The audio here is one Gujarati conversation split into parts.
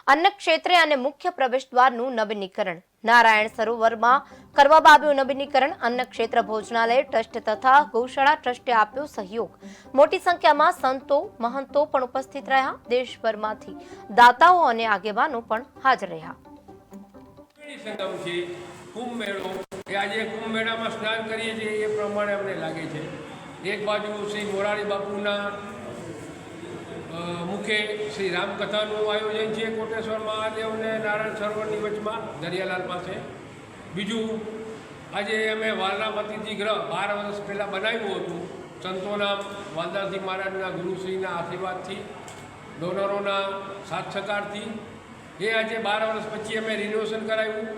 અન્ન ક્ષેત્રે અને મુખ્ય પ્રવેશદ્વારનું નવીનીકરણ નારાયણ સરોવરમાં કરવામાં આવ્યું નવીનીકરણ અન્ન ક્ષેત્ર ભોજનાલય ટ્રસ્ટ તથા ગૌશાળા ટ્રસ્ટે આપ્યો સહયોગ મોટી સંખ્યામાં સંતો મહંતો પણ ઉપસ્થિત રહ્યા દેશભરમાંથી દાતાઓ અને આગેવાનો પણ હાજર રહ્યા કુંભ મેળો એ આજે કુંભ મેળામાં સ્નાન કરીએ છીએ એ પ્રમાણે અમને લાગે છે એક બાજુ શ્રી મોરારી બાપુના મુખે શ્રી રામકથાનું આયોજન છે કોટેશ્વર મહાદેવ અને નારાયણ સરોવરની વચમાં દરિયાલાલ પાસે બીજું આજે અમે વાલરામ અતિથિ ગૃહ 12 વર્ષ પહેલાં બનાવ્યું હતું સંતોના વાલદાસજી મહારાજના ગુરુશ્રીના આશીર્વાદથી ડોનરોના સાથ સહકારથી એ આજે 12 વર્ષ પછી અમે રિનોવેશન કરાવ્યું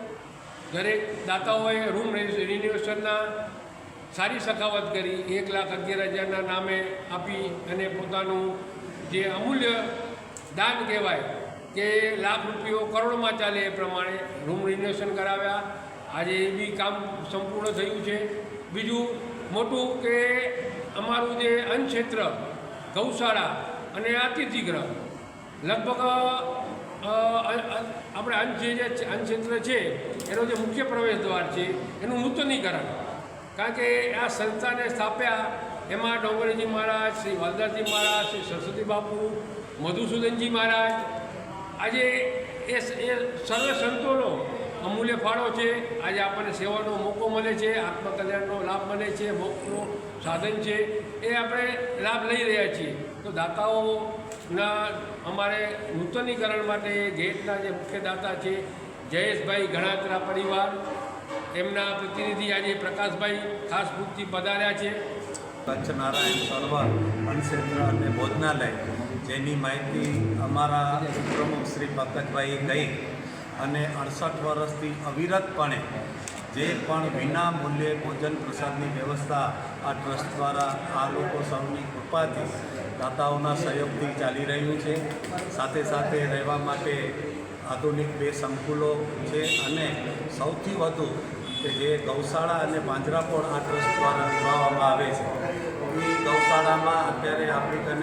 દરેક દાતાઓએ રૂમ રિનોવેશનના સારી સખાવત કરી 1,11,000 નામે આપી અને પોતાનું જે અમૂલ્ય દાન કહેવાય કે લાખ રૂપિયો કરોડમાં ચાલે એ પ્રમાણે રૂમ રિનોવેશન કરાવ્યા આજે એ બી કામ સંપૂર્ણ થયું છે બીજું મોટું કે અમારું જે અન્ન ક્ષેત્ર ગૌશાળા અને અતિથિગૃહ લગભગ આપણે અન્ન ક્ષેત્ર છે એનો જે મુખ્ય પ્રવેશ દ્વાર છે એનું નૂતનીકરણ કારણ કે આ સંસ્થાને સ્થાપ્યા એમાં ડોંગરીજી મહારાજ શ્રી વાલદાસજી મહારાજ શ્રી સરસ્વતી બાપુ મધુસૂદનજી મહારાજ આજે એ સર્વ સંતોનો અમૂલ્ય ફાળો છે આજે આપણને સેવાનો મોકો મળે છે આત્મકલ્યાણનો લાભ મળે છે મોક્ષનું સાધન છે એ આપણે લાભ લઈ રહ્યા છીએ તો દાતાઓના અમારે નૂતનીકરણ માટે ગેટના જે મુખ્ય દાતા છે જયેશભાઈ ગણાત્રા પરિવાર એમના પ્રતિનિધિ આજે પ્રકાશભાઈ ખાસ ભૂખથી પધાર્યા છે કચ્છ નારાયણ સરોવર અન્ન ક્ષેત્ર અને ભોજનાલય જેની માહિતી અમારા પ્રમુખ શ્રી પંકજભાઈએ કહી અને 68 વર્ષથી અવિરતપણે જે પણ વિના મૂલ્યે ભોજન પ્રસાદની વ્યવસ્થા આ ટ્રસ્ટ દ્વારા આ લોકો સૌની કૃપાથી દાતાઓના સહયોગથી ચાલી રહ્યું છે સાથે સાથે રહેવા માટે આધુનિક 2 સંકુલો છે અને સૌથી વધુ કે જે ગૌશાળા અને પાંજરાપોળ આ ટ્રસ્ટ દ્વારા નિભાવવામાં આવે છે એ ગૌશાળામાં અત્યારે આપણી કને